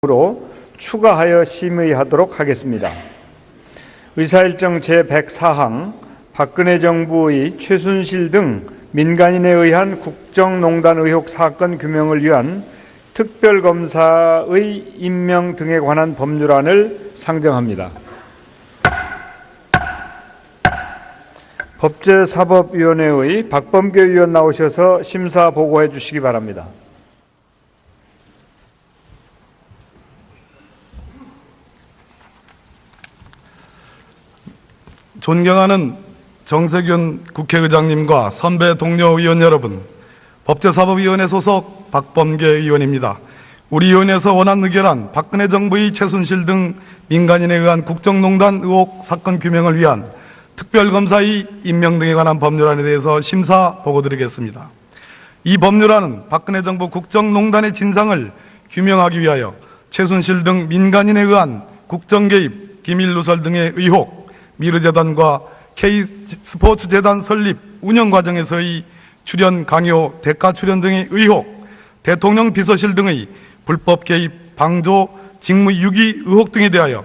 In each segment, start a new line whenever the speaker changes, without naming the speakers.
로 추가하여 심의하도록 하겠습니다. 의사일정 제104항 박근혜 정부의 최순실 등 민간인에 의한 국정농단 의혹 사건 규명을 위한 특별검사의 임명 등에 관한 법률안을 상정합니다. 법제사법위원회의 박범계 의원 나오셔서 심사 보고해 주시기 바랍니다.
존경하는 정세균 국회의장님과 선배 동료 의원 여러분, 법제사법위원회 소속 박범계 의원입니다. 우리 위원회에서 원안 의결한 박근혜 정부의 최순실 등 민간인에 의한 국정농단 의혹 사건 규명을 위한 특별검사의 임명 등에 관한 법률안에 대해서 심사 보고드리겠습니다. 이 법률안은 박근혜 정부 국정농단의 진상을 규명하기 위하여 최순실 등 민간인에 의한 국정개입, 기밀누설 등의 의혹, 미르재단과 K스포츠재단 설립, 운영 과정에서의 출연 강요, 대가 출연 등의 의혹, 대통령 비서실 등의 불법 개입, 방조, 직무 유기 의혹 등에 대하여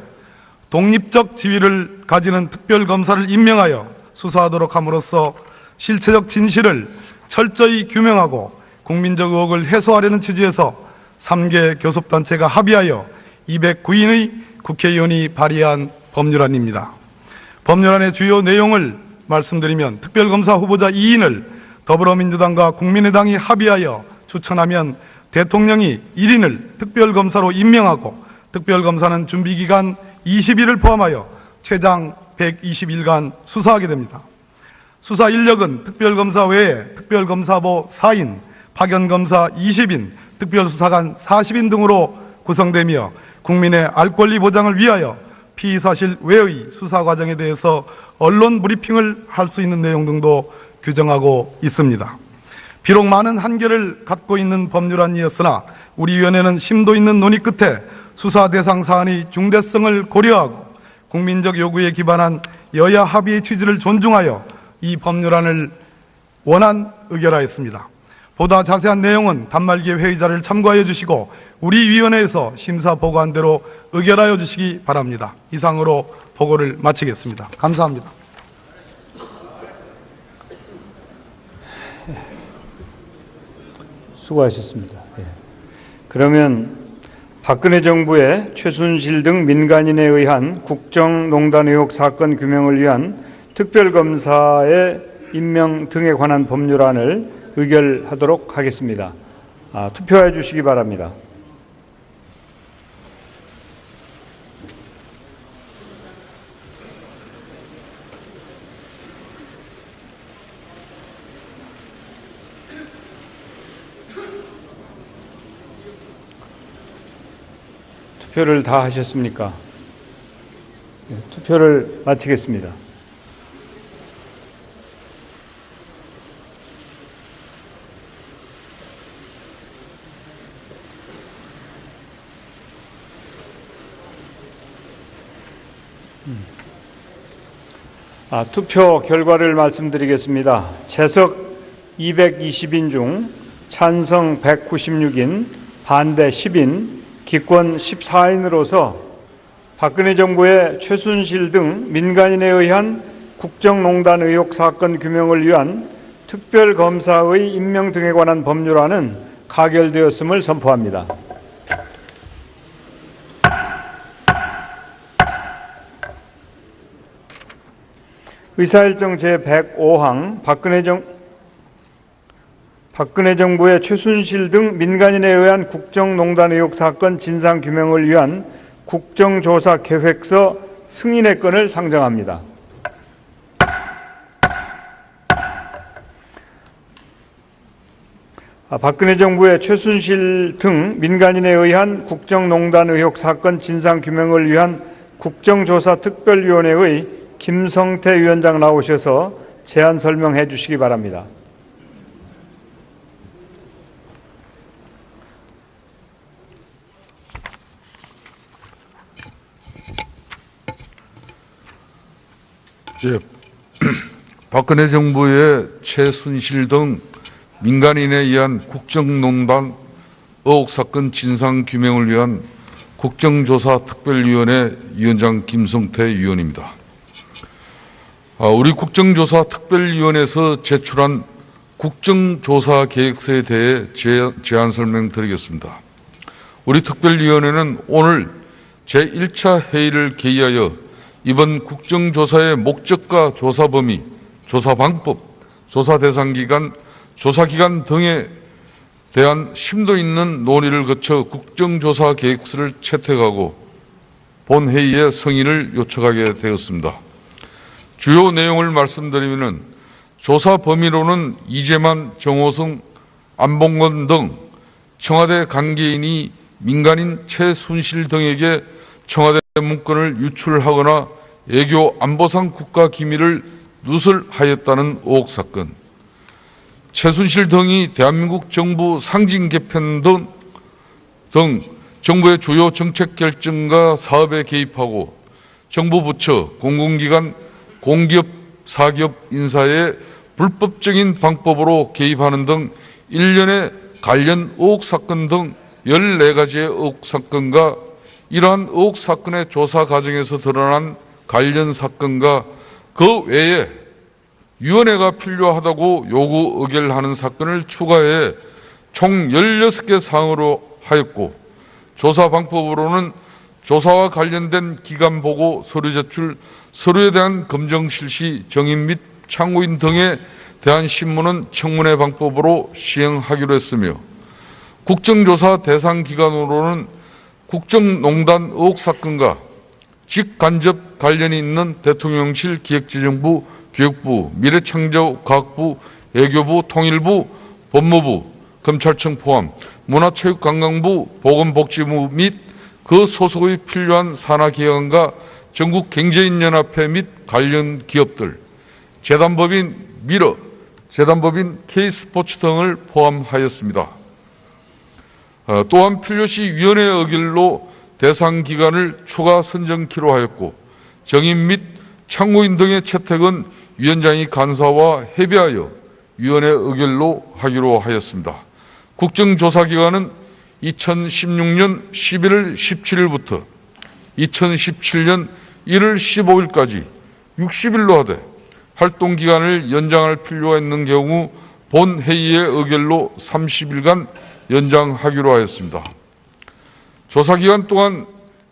독립적 지위를 가지는 특별검사를 임명하여 수사하도록 함으로써 실체적 진실을 철저히 규명하고 국민적 의혹을 해소하려는 취지에서 3개 교섭단체가 합의하여 209인의 국회의원이 발의한 법률안입니다. 법률안의 주요 내용을 말씀드리면 특별검사 후보자 2인을 더불어민주당과 국민의당이 합의하여 추천하면 대통령이 1인을 특별검사로 임명하고 특별검사는 준비기간 20일을 포함하여 최장 120일간 수사하게 됩니다. 수사 인력은 특별검사 외에 특별검사보 4인, 파견검사 20인, 특별수사관 40인 등으로 구성되며 국민의 알 권리 보장을 위하여 피의사실 외의 수사 과정에 대해서 언론 브리핑을 할 수 있는 내용 등도 규정하고 있습니다. 비록 많은 한계를 갖고 있는 법률안이었으나 우리 위원회는 심도 있는 논의 끝에 수사 대상 사안의 중대성을 고려하고 국민적 요구에 기반한 여야 합의의 취지를 존중하여 이 법률안을 원안 의결하였습니다. 보다 자세한 내용은 단말기의 회의자를 참고하여 주시고 우리 위원회에서 심사 보고한 대로 의결하여 주시기 바랍니다. 이상으로 보고를 마치겠습니다. 감사합니다.
수고하셨습니다. 그러면 박근혜 정부의 최순실 등 민간인에 의한 국정농단 의혹 사건 규명을 위한 특별검사의 임명 등에 관한 법률안을 의결하도록 하겠습니다. 투표해 주시기 바랍니다. 투표를 다 하셨습니까? 투표를 마치겠습니다. 투표 결과를 말씀드리겠습니다. 채석 220인 중 찬성 196인, 반대 10인, 기권 14인으로서 박근혜 정부의 최순실 등 민간인에 의한 국정농단 의혹 사건 규명을 위한 특별검사의 임명 등에 관한 법률안은 가결되었음을 선포합니다. 의사일정 제105항 박근혜 정부의 최순실 등 민간인에 의한 국정농단 의혹 사건 진상규명을 위한 국정조사 계획서 승인의 건을 상정합니다. 박근혜 정부의 최순실 등 민간인에 의한 국정농단 의혹 사건 진상규명을 위한 국정조사 특별위원회의 김성태 위원장 나오셔서 제안 설명해 주시기 바랍니다.
박근혜 정부의 최순실 등 민간인에 의한 국정농단 의혹 사건 진상규명을 위한 국정조사특별위원회 위원장 김성태 위원입니다. 우리 국정조사특별위원회에서 제출한 국정조사 계획서에 대해 제안 설명드리겠습니다. 우리 특별위원회는 오늘 제1차 회의를 개의하여 이번 국정조사의 목적과 조사 범위, 조사 방법, 조사 대상 기간, 조사 기간 등에 대한 심도 있는 논의를 거쳐 국정조사 계획서를 채택하고 본회의에 성의를 요청하게 되었습니다. 주요 내용을 말씀드리면 조사 범위로는 이재만, 정호성, 안봉건 등 청와대 관계인이 민간인 최순실 등에게 청와대 문건을 유출하거나 외교 안보상 국가기밀을 누설하였다는 의혹 사건, 최순실 등이 대한민국 정부 상징 개편 등 정부의 주요 정책 결정과 사업에 개입하고 정부 부처, 공공기관, 공기업, 사기업 인사에 불법적인 방법으로 개입하는 등 일련의 관련 의혹 사건 등 14가지의 의혹 사건과 이러한 의혹 사건의 조사 과정에서 드러난 관련 사건과 그 외에 위원회가 필요하다고 요구 의결하는 사건을 추가해 총 16개 사항으로 하였고, 조사 방법으로는 조사와 관련된 기관 보고, 서류 제출, 서류에 대한 검정 실시, 정인 및 참고인 등에 대한 신문은 청문회 방법으로 시행하기로 했으며, 국정조사 대상 기관으로는 국정농단 의혹 사건과 직간접 관련이 있는 대통령실, 기획재정부, 교육부, 미래창조과학부, 외교부, 통일부, 법무부, 검찰청 포함 문화체육관광부, 보건복지부 및 그 소속의 필요한 산하기관과 전국경제인연합회 및 관련 기업들, 재단법인 미러, 재단법인 K스포츠 등을 포함하였습니다. 또한 필요시 위원회 의결로 대상 기관을 추가 선정키로 하였고, 정인 및 참고인 등의 채택은 위원장이 간사와 협의하여 위원회 의결로 하기로 하였습니다. 국정조사기관은 2016년 11월 17일부터 2017년 1월 15일까지 60일로 하되 활동기간을 연장할 필요가 있는 경우 본회의의 의결로 30일간 연장하기로 하였습니다. 조사기간 동안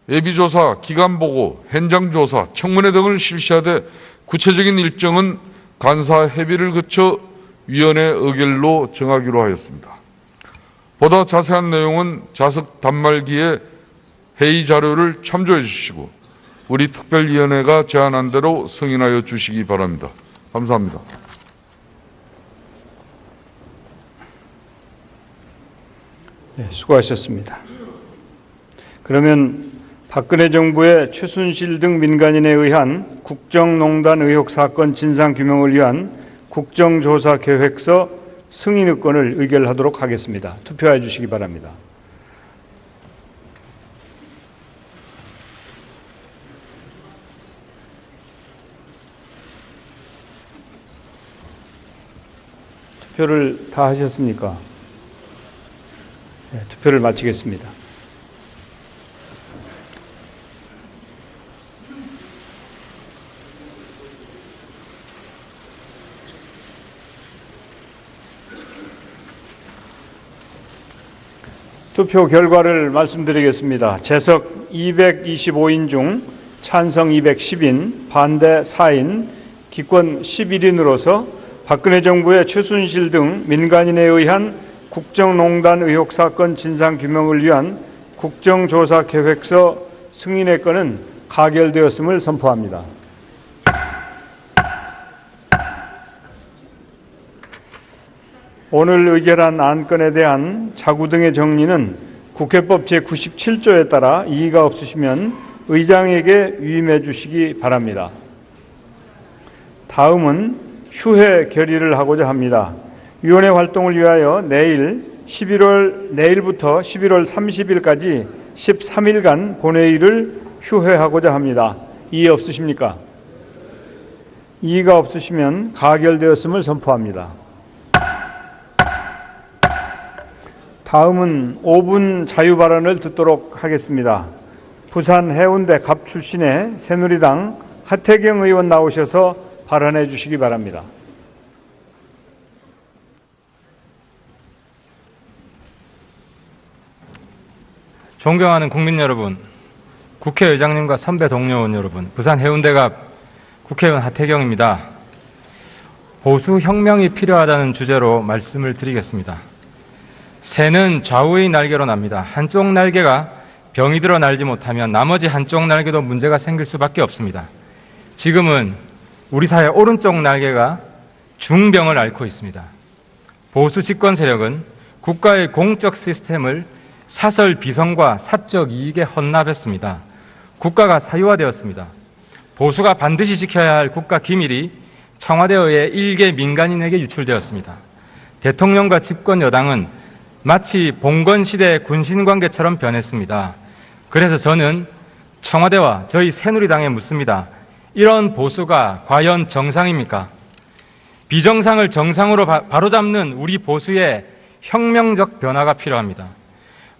예비조사, 기간보고, 현장조사, 청문회 등을 실시하되 구체적인 일정은 간사 협의를 거쳐 위원회 의결로 정하기로 하였습니다. 보다 자세한 내용은 자석 단말기에 회의 자료를 참조해 주시고 우리 특별위원회가 제안한 대로 승인하여 주시기 바랍니다. 감사합니다.
네, 수고하셨습니다. 그러면 박근혜 정부의 최순실 등 민간인에 의한 국정농단 의혹 사건 진상규명을 위한 국정조사 계획서 승인의건을 의결하도록 하겠습니다. 투표해 주시기 바랍니다. 투표를 다 하셨습니까? 네, 투표를 마치겠습니다. 투표 결과를 말씀드리겠습니다. 재석 225인 중 찬성 210인, 반대 4인, 기권 11인으로서 박근혜 정부의 최순실 등 민간인에 의한 국정농단 의혹 사건 진상규명을 위한 국정조사 계획서 승인의 건은 가결되었음을 선포합니다. 오늘 의결한 안건에 대한 자구 등의 정리는 국회법 제97조에 따라 이의가 없으시면 의장에게 위임해 주시기 바랍니다. 다음은 휴회 결의를 하고자 합니다. 위원회 활동을 위하여 내일부터 11월 30일까지 13일간 본회의를 휴회하고자 합니다. 이의 없으십니까? 이의가 없으시면 가결되었음을 선포합니다. 다음은 5분 자유 발언을 듣도록 하겠습니다. 부산 해운대 갑 출신의 새누리당 하태경 의원 나오셔서 발언해 주시기 바랍니다.
존경하는 국민 여러분, 국회의장님과 선배 동료 의원 여러분, 부산 해운대갑 국회의원 하태경입니다. 보수 혁명이 필요하다는 주제로 말씀을 드리겠습니다. 새는 좌우의 날개로 납니다. 한쪽 날개가 병이 들어 날지 못하면 나머지 한쪽 날개도 문제가 생길 수밖에 없습니다. 지금은 우리 사회 오른쪽 날개가 중병을 앓고 있습니다. 보수 집권 세력은 국가의 공적 시스템을 사설 비선과 사적 이익에 헌납했습니다. 국가가 사유화되었습니다. 보수가 반드시 지켜야 할 국가 기밀이 청와대에 의해 일개 민간인에게 유출되었습니다. 대통령과 집권 여당은 마치 봉건시대의 군신관계처럼 변했습니다. 그래서 저는 청와대와 저희 새누리당에 묻습니다. 이런 보수가 과연 정상입니까? 비정상을 정상으로 바로잡는 우리 보수의 혁명적 변화가 필요합니다.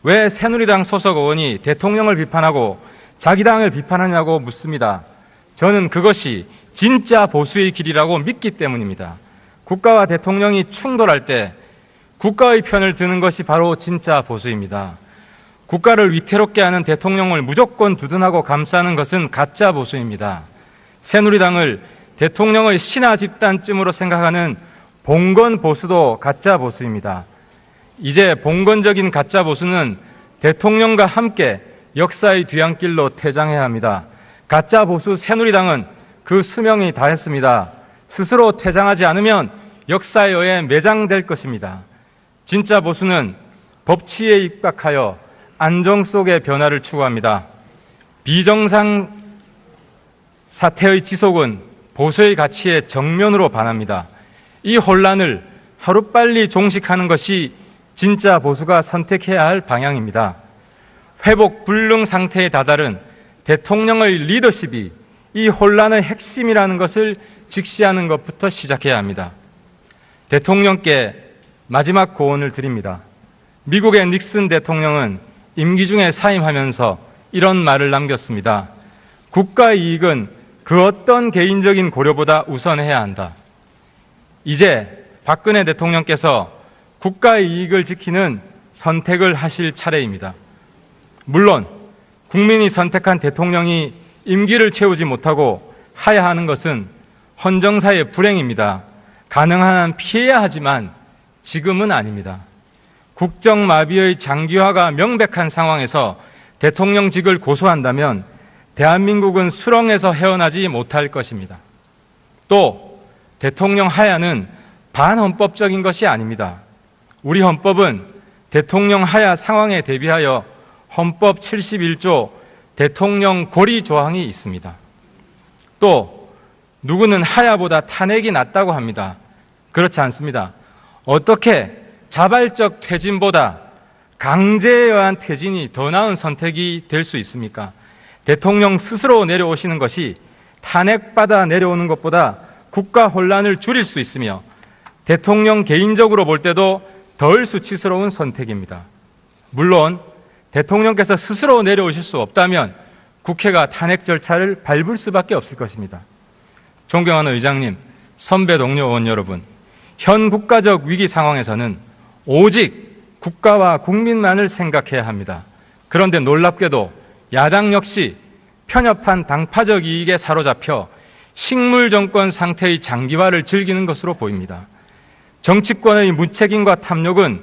왜 새누리당 소속 의원이 대통령을 비판하고 자기 당을 비판하냐고 묻습니다. 저는 그것이 진짜 보수의 길이라고 믿기 때문입니다. 국가와 대통령이 충돌할 때 국가의 편을 드는 것이 바로 진짜 보수입니다. 국가를 위태롭게 하는 대통령을 무조건 두둔하고 감싸는 것은 가짜 보수입니다. 새누리당을 대통령의 신하 집단쯤으로 생각하는 봉건 보수도 가짜 보수입니다. 이제 봉건적인 가짜 보수는 대통령과 함께 역사의 뒤안길로 퇴장해야 합니다. 가짜 보수 새누리당은 그 수명이 다했습니다. 스스로 퇴장하지 않으면 역사에 의해 매장될 것입니다. 진짜 보수는 법치에 입각하여 안정 속의 변화를 추구합니다. 비정상 사태의 지속은 보수의 가치에 정면으로 반합니다. 이 혼란을 하루빨리 종식하는 것이 진짜 보수가 선택해야 할 방향입니다. 회복 불능 상태에 다다른 대통령의 리더십이 이 혼란의 핵심이라는 것을 직시하는 것부터 시작해야 합니다. 대통령께 마지막 고언을 드립니다. 미국의 닉슨 대통령은 임기 중에 사임하면서 이런 말을 남겼습니다. 국가의 이익은 그 어떤 개인적인 고려보다 우선해야 한다. 이제 박근혜 대통령께서 국가의 이익을 지키는 선택을 하실 차례입니다. 물론 국민이 선택한 대통령이 임기를 채우지 못하고 하야하는 것은 헌정사의 불행입니다. 가능한 한 피해야 하지만 지금은 아닙니다. 국정마비의 장기화가 명백한 상황에서 대통령직을 고수한다면 대한민국은 수렁에서 헤어나지 못할 것입니다. 또 대통령 하야는 반헌법적인 것이 아닙니다. 우리 헌법은 대통령 하야 상황에 대비하여 헌법 71조 대통령 고리 조항이 있습니다. 또 누구는 하야보다 탄핵이 낫다고 합니다. 그렇지 않습니다. 어떻게 자발적 퇴진보다 강제에 의한 퇴진이 더 나은 선택이 될 수 있습니까? 대통령 스스로 내려오시는 것이 탄핵받아 내려오는 것보다 국가 혼란을 줄일 수 있으며 대통령 개인적으로 볼 때도 덜 수치스러운 선택입니다. 물론 대통령께서 스스로 내려오실 수 없다면 국회가 탄핵 절차를 밟을 수밖에 없을 것입니다. 존경하는 의장님, 선배 동료 의원 여러분, 현 국가적 위기 상황에서는 오직 국가와 국민만을 생각해야 합니다. 그런데 놀랍게도 야당 역시 편협한 당파적 이익에 사로잡혀 식물 정권 상태의 장기화를 즐기는 것으로 보입니다. 정치권의 무책임과 탐욕은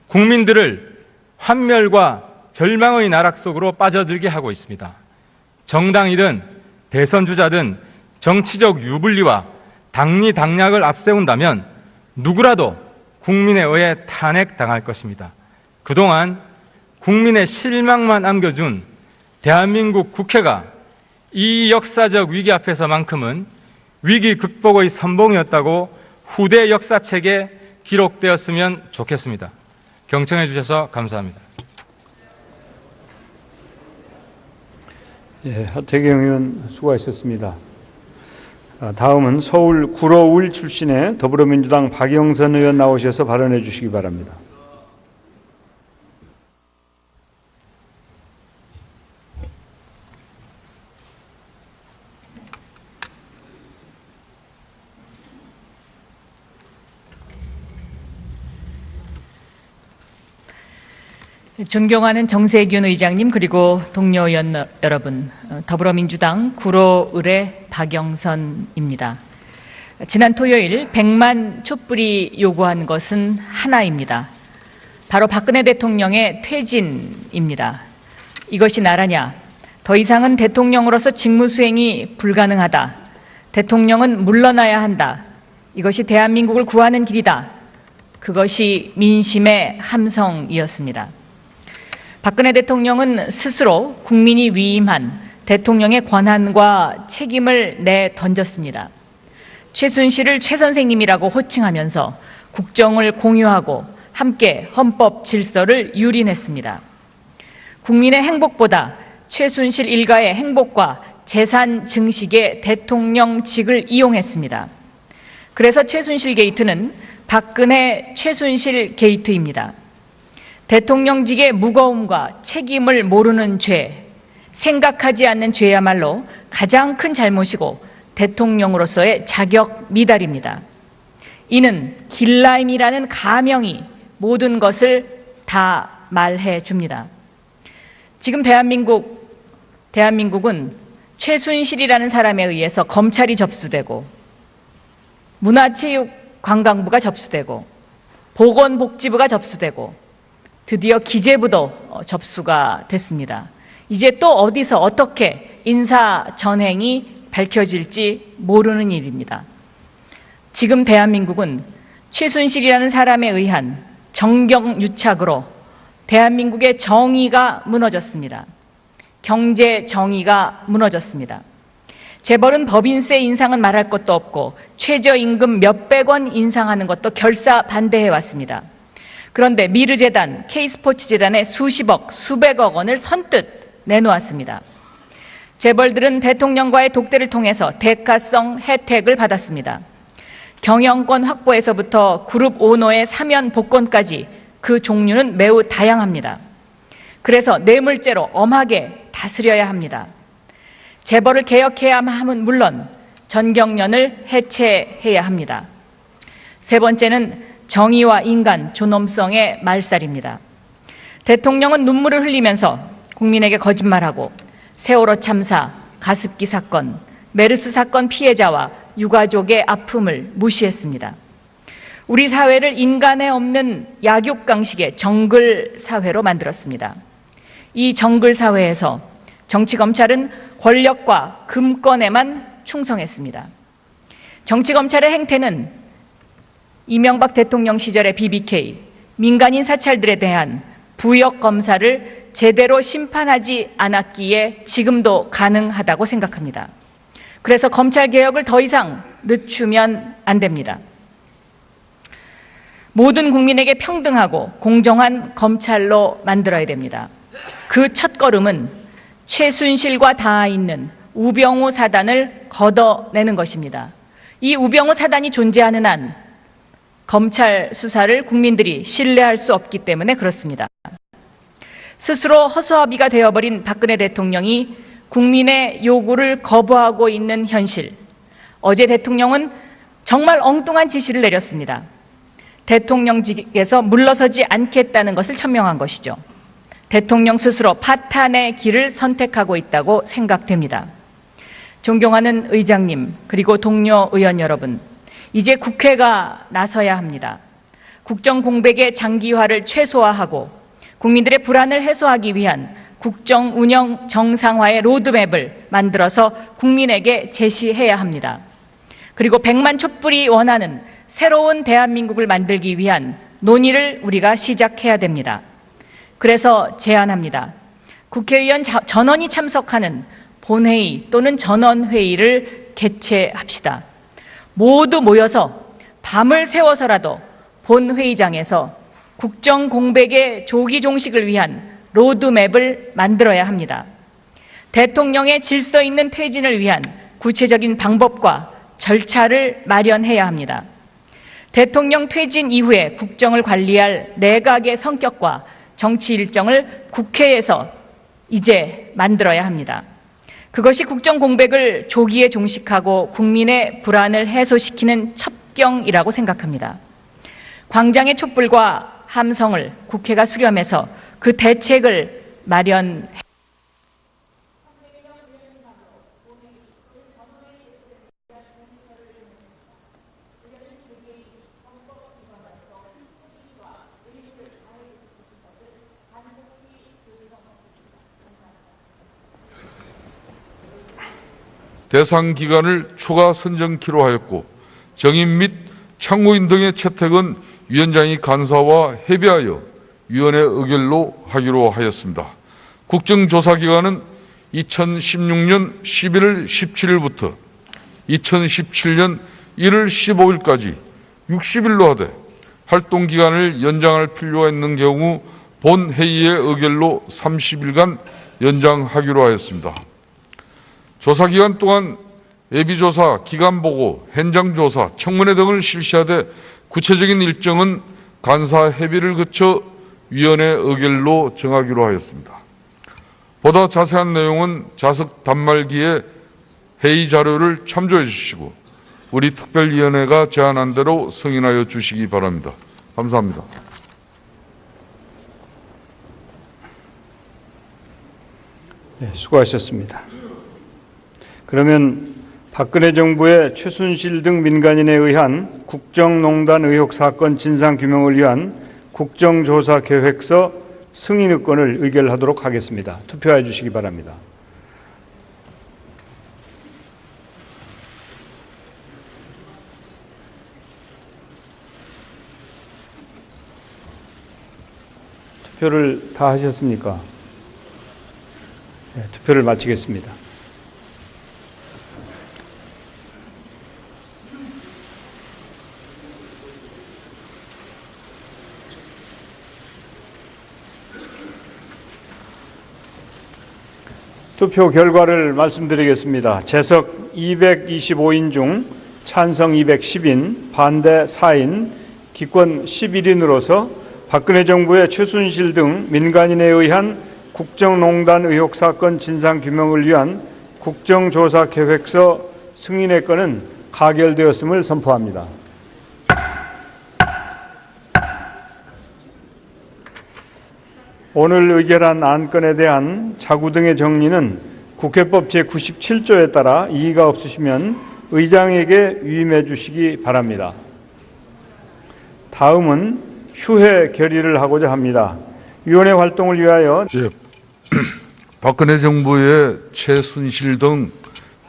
국민들을 환멸과 절망의 나락 속으로 빠져들게 하고 있습니다. 정당이든 대선 주자든 정치적 유불리와 당리당략을 앞세운다면 누구라도 국민에 의해 탄핵당할 것입니다. 그동안 국민의 실망만 안겨준 대한민국 국회가 이 역사적 위기 앞에서만큼은 위기 극복의 선봉이었다고 후대 역사책에 기록되었으면 좋겠습니다. 경청해 주셔서 감사합니다.
예, 하태경 의원 수고하셨습니다. 다음은 서울 구로울 출신의 더불어민주당 박영선 의원 나오셔서 발언해 주시기 바랍니다.
존경하는 정세균 의장님 그리고 동료 의원 여러분, 더불어민주당 구로을의 박영선입니다. 지난 토요일 100만 촛불이 요구한 것은 하나입니다. 바로 박근혜 대통령의 퇴진입니다. 이것이 나라냐? 더 이상은 대통령으로서 직무 수행이 불가능하다. 대통령은 물러나야 한다. 이것이 대한민국을 구하는 길이다. 그것이 민심의 함성이었습니다. 박근혜 대통령은 스스로 국민이 위임한 대통령의 권한과 책임을 내던졌습니다. 최순실을 최 선생님이라고 호칭하면서 국정을 공유하고 함께 헌법 질서를 유린했습니다. 국민의 행복보다 최순실 일가의 행복과 재산 증식에 대통령직을 이용했습니다. 그래서 최순실 게이트는 박근혜 최순실 게이트입니다. 대통령직의 무거움과 책임을 모르는 죄, 생각하지 않는 죄야말로 가장 큰 잘못이고 대통령으로서의 자격 미달입니다. 이는 길라임이라는 가명이 모든 것을 다 말해 줍니다. 지금 대한민국은 최순실이라는 사람에 의해서 검찰이 접수되고 문화체육관광부가 접수되고 보건복지부가 접수되고 드디어 기재부도 접수가 됐습니다. 이제 또 어디서 어떻게 인사 전행이 밝혀질지 모르는 일입니다. 지금 대한민국은 최순실이라는 사람에 의한 정경유착으로 대한민국의 정의가 무너졌습니다. 경제 정의가 무너졌습니다. 재벌은 법인세 인상은 말할 것도 없고 최저임금 몇백 원 인상하는 것도 결사 반대해 왔습니다. 그런데 미르재단, K스포츠재단에 수십억, 수백억 원을 선뜻 내놓았습니다. 재벌들은 대통령과의 독대를 통해서 대가성 혜택을 받았습니다. 경영권 확보에서부터 그룹 오너의 사면 복권까지 그 종류는 매우 다양합니다. 그래서 뇌물죄로 엄하게 다스려야 합니다. 재벌을 개혁해야 함은 물론 전경련을 해체해야 합니다. 세 번째는 정의와 인간, 존엄성의 말살입니다. 대통령은 눈물을 흘리면서 국민에게 거짓말하고 세월호 참사, 가습기 사건, 메르스 사건 피해자와 유가족의 아픔을 무시했습니다. 우리 사회를 인간에 없는 약육강식의 정글 사회로 만들었습니다. 이 정글 사회에서 정치 검찰은 권력과 금권에만 충성했습니다. 정치 검찰의 행태는 이명박 대통령 시절의 BBK, 민간인 사찰들에 대한 부역 검사를 제대로 심판하지 않았기에 지금도 가능하다고 생각합니다. 그래서 검찰 개혁을 더 이상 늦추면 안 됩니다. 모든 국민에게 평등하고 공정한 검찰로 만들어야 됩니다. 그 첫걸음은 최순실과 닿아 있는 우병우 사단을 걷어내는 것입니다. 이 우병우 사단이 존재하는 한 검찰 수사를 국민들이 신뢰할 수 없기 때문에 그렇습니다. 스스로 허수아비가 되어버린 박근혜 대통령이 국민의 요구를 거부하고 있는 현실. 어제 대통령은 정말 엉뚱한 지시를 내렸습니다. 대통령직에서 물러서지 않겠다는 것을 천명한 것이죠. 대통령 스스로 파탄의 길을 선택하고 있다고 생각됩니다. 존경하는 의장님, 그리고 동료 의원 여러분, 이제 국회가 나서야 합니다. 국정 공백의 장기화를 최소화하고 국민들의 불안을 해소하기 위한 국정 운영 정상화의 로드맵을 만들어서 국민에게 제시해야 합니다. 그리고 100만 촛불이 원하는 새로운 대한민국을 만들기 위한 논의를 우리가 시작해야 됩니다. 그래서 제안합니다. 국회의원 전원이 참석하는 본회의 또는 전원회의를 개최합시다. 모두 모여서 밤을 새워서라도 본회의장에서 국정 공백의 조기 종식을 위한 로드맵을 만들어야 합니다. 대통령의 질서 있는 퇴진을 위한 구체적인 방법과 절차를 마련해야 합니다. 대통령 퇴진 이후에 국정을 관리할 내각의 성격과 정치 일정을 국회에서 이제 만들어야 합니다. 그것이 국정 공백을 조기에 종식하고 국민의 불안을 해소시키는 첩경이라고 생각합니다. 광장의 촛불과 함성을 국회가 수렴해서 그 대책을 마련.
대상 기관을 추가 선정키로 하였고 정인 및 참고인 등의 채택은 위원장이 간사와 협의하여 위원회 의결로 하기로 하였습니다. 국정조사기간은 2016년 11월 17일부터 2017년 1월 15일까지 60일로 하되 활동기간을 연장할 필요가 있는 경우 본회의의 의결로 30일간 연장하기로 하였습니다. 조사기간 동안 예비조사, 기간보고, 현장조사, 청문회 등을 실시하되 구체적인 일정은 간사 협의를 거쳐 위원회 의결로 정하기로 하였습니다. 보다 자세한 내용은 자석 단말기에 회의 자료를 참조해 주시고 우리 특별위원회가 제안한 대로 승인하여 주시기 바랍니다. 감사합니다.
네, 수고하셨습니다. 그러면 박근혜 정부의 최순실 등 민간인에 의한 국정농단 의혹 사건 진상규명을 위한 국정조사 계획서 승인 의건을 의결하도록 하겠습니다. 투표해 주시기 바랍니다. 투표를 다 하셨습니까? 네, 투표를 마치겠습니다. 투표 결과를 말씀드리겠습니다. 재석 225인 중 찬성 210인, 반대 4인, 기권 11인으로서 박근혜 정부의 최순실 등 민간인에 의한 국정농단 의혹 사건 진상규명을 위한 국정조사 계획서 승인의 건은 가결되었음을 선포합니다. 오늘 의결한 안건에 대한 자구 등의 정리는 국회법 제97조에 따라 이의가 없으시면 의장에게 위임해 주시기 바랍니다. 다음은 휴회 결의를 하고자 합니다. 위원회 활동을 위하여
박근혜 정부의 최순실 등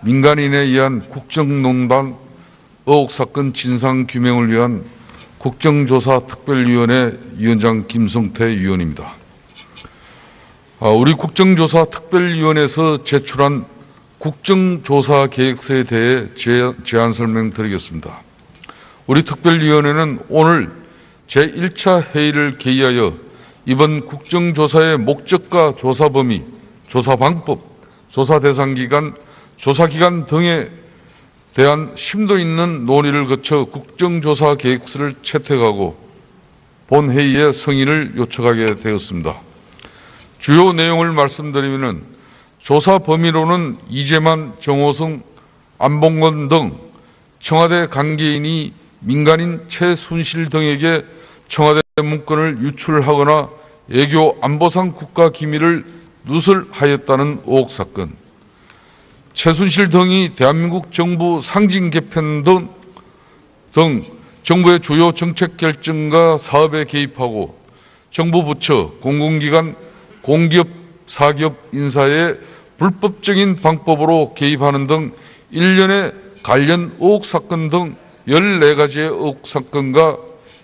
민간인에 의한 국정농단 의혹 사건 진상규명을 위한 국정조사 특별위원회 위원장 김성태 위원입니다. 우리 국정조사 특별위원회에서 제출한 국정조사 계획서에 대해 제안 설명드리겠습니다. 우리 특별위원회는 오늘 제1차 회의를 개의하여 이번 국정조사의 목적과 조사 범위, 조사 방법, 조사 대상 기간, 조사 기간 등에 대한 심도 있는 논의를 거쳐 국정조사 계획서를 채택하고 본회의에 승인을 요청하게 되었습니다. 주요 내용을 말씀드리면 조사 범위로는 이재만, 정호성, 안봉건 등 청와대 관계인이 민간인 최순실 등에게 청와대 문건을 유출하거나 외교 안보상 국가기밀을 누설하였다는 의혹 사건, 최순실 등이 대한민국 정부 상징 개편 등 정부의 주요 정책 결정과 사업에 개입하고 정부 부처, 공공기관, 공기업, 사기업 인사에 불법적인 방법으로 개입하는 등 일련의 관련 의혹 사건 등 14가지의 의혹 사건과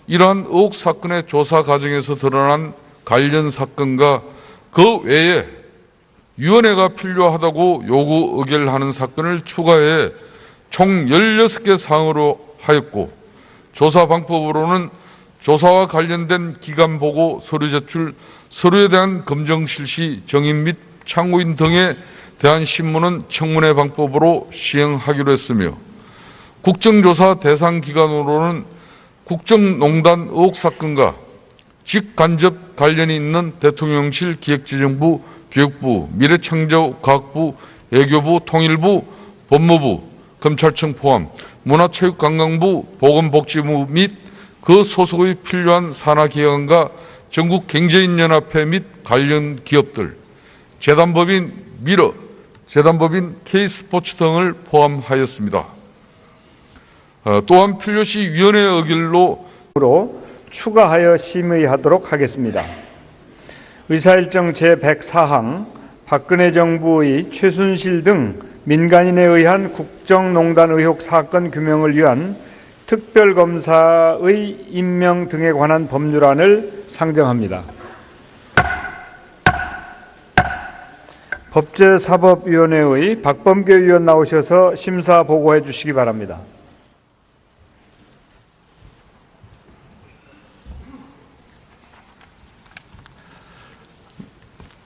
이러한 의혹 사건의 조사 과정에서 드러난 관련 사건과 그 외에 위원회가 필요하다고 요구 의결하는 사건을 추가해 총 16개 사항으로 하였고 조사 방법으로는 조사와 관련된 기간 보고 서류 제출, 서류에 대한 검정 실시, 정인 및 참고인 등에 대한 신문은 청문회 방법으로 시행하기로 했으며 국정조사 대상 기관으로는 국정농단 의혹 사건과 직간접 관련이 있는 대통령실, 기획재정부, 교육부, 미래창조과학부, 외교부, 통일부, 법무부, 검찰청 포함 문화체육관광부, 보건복지부 및 그 소속의 필요한 산하기관과 전국경제인연합회 및 관련 기업들, 재단법인 미러, 재단법인 K스포츠 등을 포함하였습니다. 또한 필요시 위원회 의결로
추가하여 심의하도록 하겠습니다. 의사일정 제104항 박근혜 정부의 최순실 등 민간인에 의한 국정농단 의혹 사건 규명을 위한 특별검사의 임명 등에 관한 법률안을 상정합니다. 법제사법위원회의 박범계 의원 나오셔서 심사 보고해 주시기 바랍니다.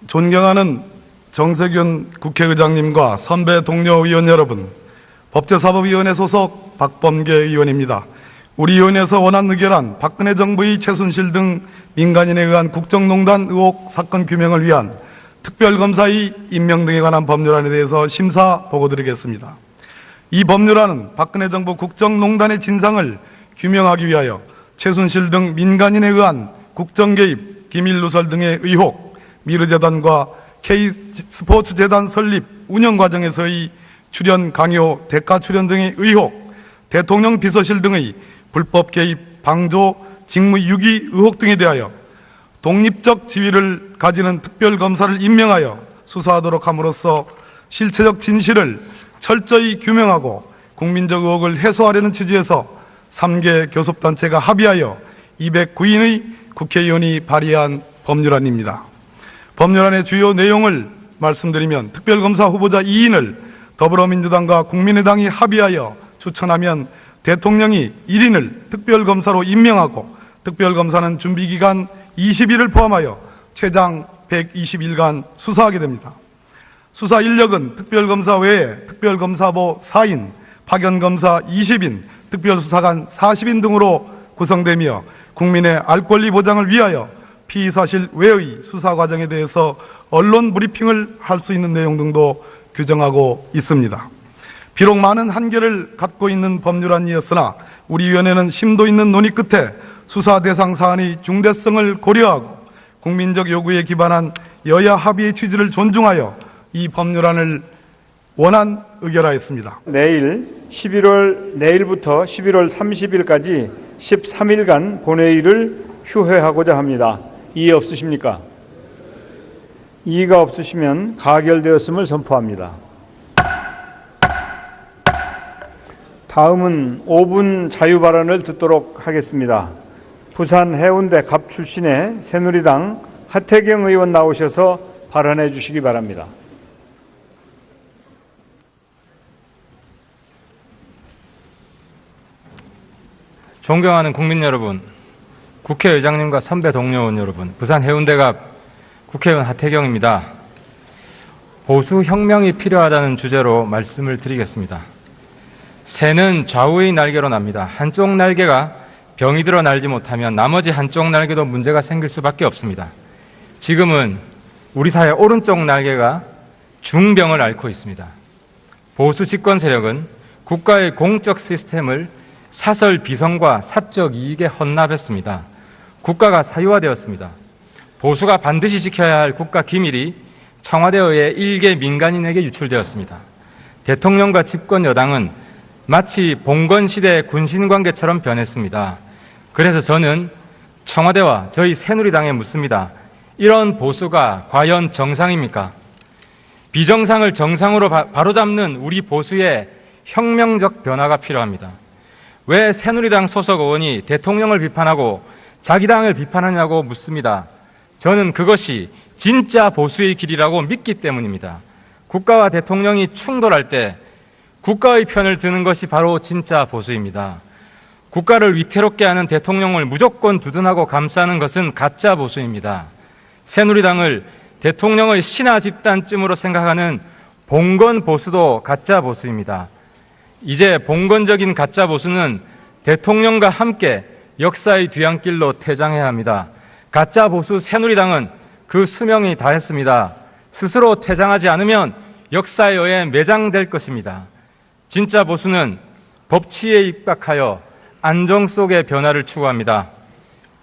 존경하는 정세균 국회의장님과 선배 동료 의원 여러분, 법제사법위원회 소속 박범계 의원입니다. 우리 의원에서 원안 의결한 박근혜 정부의 최순실 등 민간인에 의한 국정농단 의혹 사건 규명을 위한 특별검사의 임명 등에 관한 법률안에 대해서 심사 보고드리겠습니다. 이 법률안은 박근혜 정부 국정농단의 진상을 규명하기 위하여 최순실 등 민간인에 의한 국정개입, 기밀누설 등의 의혹, 미르재단과 K스포츠재단 설립, 운영 과정에서의 출연 강요, 대가 출연 등의 의혹, 대통령 비서실 등의 불법 개입, 방조, 직무유기 의혹 등에 대하여 독립적 지위를 가지는 특별검사를 임명하여 수사하도록 함으로써 실체적 진실을 철저히 규명하고 국민적 의혹을 해소하려는 취지에서 3개 교섭단체가 합의하여 209인의 국회의원이 발의한 법률안입니다. 법률안의 주요 내용을 말씀드리면 특별검사 후보자 2인을 더불어민주당과 국민의당이 합의하여 추천하면 대통령이 1인을 특별검사로 임명하고 특별검사는 준비기간 20일을 포함하여 최장 120일간 수사하게 됩니다. 수사 인력은 특별검사 외에 특별검사보 4인, 파견검사 20인, 특별수사관 40인 등으로 구성되며 국민의 알 권리 보장을 위하여 피의사실 외의 수사 과정에 대해서 언론 브리핑을 할 수 있는 내용 등도 규정하고 있습니다. 비록 많은 한계를 갖고 있는 법률안이었으나 우리 위원회는 심도 있는 논의 끝에 수사 대상 사안의 중대성을 고려하고 국민적 요구에 기반한 여야 합의의 취지를 존중하여 이 법률안을 원안 의결하였습니다.
내일부터 11월 30일까지 13일간 본회의를 휴회하고자 합니다. 이의 없으십니까? 이의가 없으시면 가결되었음을 선포합니다. 다음은 5분 자유발언을 듣도록 하겠습니다. 부산 해운대 갑 출신의 새누리당 하태경 의원 나오셔서 발언해 주시기 바랍니다.
존경하는 국민 여러분, 국회의장님과 선배 동료 의원 여러분, 부산 해운대갑 국회의원 하태경입니다. 보수 혁명이 필요하다는 주제로 말씀을 드리겠습니다. 새는 좌우의 날개로 납니다. 한쪽 날개가 병이 들어 날지 못하면 나머지 한쪽 날개도 문제가 생길 수밖에 없습니다. 지금은 우리 사회 오른쪽 날개가 중병을 앓고 있습니다. 보수 집권 세력은 국가의 공적 시스템을 사설 비선과 사적 이익에 헌납했습니다. 국가가 사유화되었습니다. 보수가 반드시 지켜야 할 국가 기밀이 청와대에 의해 일개 민간인에게 유출되었습니다. 대통령과 집권 여당은 마치 봉건 시대의 군신관계처럼 변했습니다. 그래서 저는 청와대와 저희 새누리당에 묻습니다. 이런 보수가 과연 정상입니까? 비정상을 정상으로 바로잡는 우리 보수의 혁명적 변화가 필요합니다. 왜 새누리당 소속 의원이 대통령을 비판하고 자기 당을 비판하냐고 묻습니다. 저는 그것이 진짜 보수의 길이라고 믿기 때문입니다. 국가와 대통령이 충돌할 때 국가의 편을 드는 것이 바로 진짜 보수입니다. 국가를 위태롭게 하는 대통령을 무조건 두둔하고 감싸는 것은 가짜 보수입니다. 새누리당을 대통령의 신하 집단쯤으로 생각하는 봉건 보수도 가짜 보수입니다. 이제 봉건적인 가짜 보수는 대통령과 함께 역사의 뒤안길로 퇴장해야 합니다. 가짜 보수 새누리당은 그 수명이 다했습니다. 스스로 퇴장하지 않으면 역사에 의해 매장될 것입니다. 진짜 보수는 법치에 입각하여 안정 속의 변화를 추구합니다.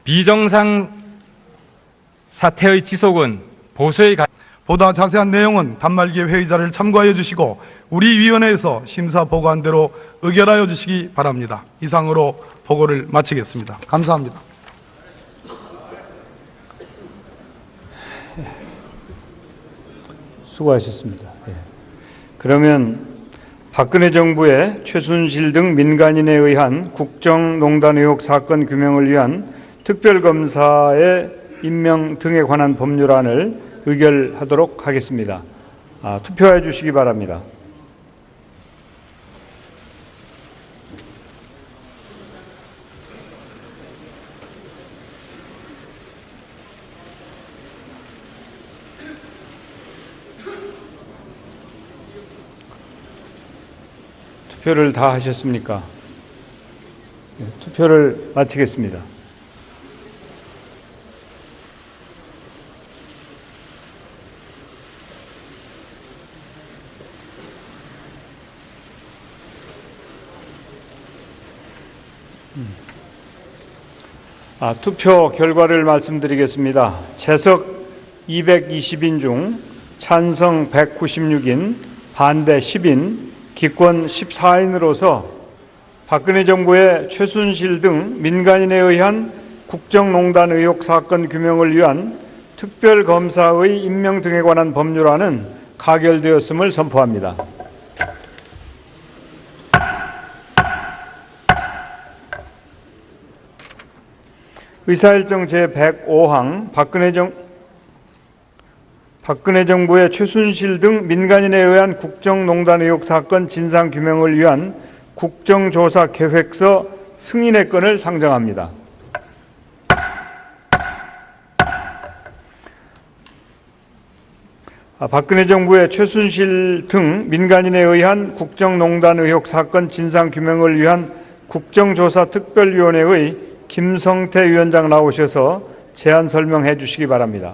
비정상 사태의 지속은 보수의
보다 자세한 내용은 단말기 회의자를 참고하여 주시고 우리 위원회에서 심사 보고한 대로 의결하여 주시기 바랍니다. 이상으로 보고를 마치겠습니다. 감사합니다.
수고하셨습니다. 예. 그러면 박근혜 정부의 최순실 등 민간인에 의한 국정농단 의혹 사건 규명을 위한 특별검사의 임명 등에 관한 법률안을 의결하도록 하겠습니다. 투표해 주시기 바랍니다. 투표를 다 하셨습니까? 네, 투표를 마치겠습니다. 투표 결과를 말씀드리겠습니다. 채석 220인 중 찬성 196인, 반대 10인, 기권 14인으로서 박근혜 정부의 최순실 등 민간인에 의한 국정농단 의혹 사건 규명을 위한 특별검사의 임명 등에 관한 법률안은 가결되었음을 선포합니다. 의사일정 제105항 박근혜 정부의 최순실 등 민간인에 의한 국정농단 의혹 사건 진상규명을 위한 국정조사 계획서 승인의 건을 상정합니다. 박근혜 정부의 최순실 등 민간인에 의한 국정농단 의혹 사건 진상규명을 위한 국정조사 특별위원회의 김성태 위원장 나오셔서 제안 설명해 주시기 바랍니다.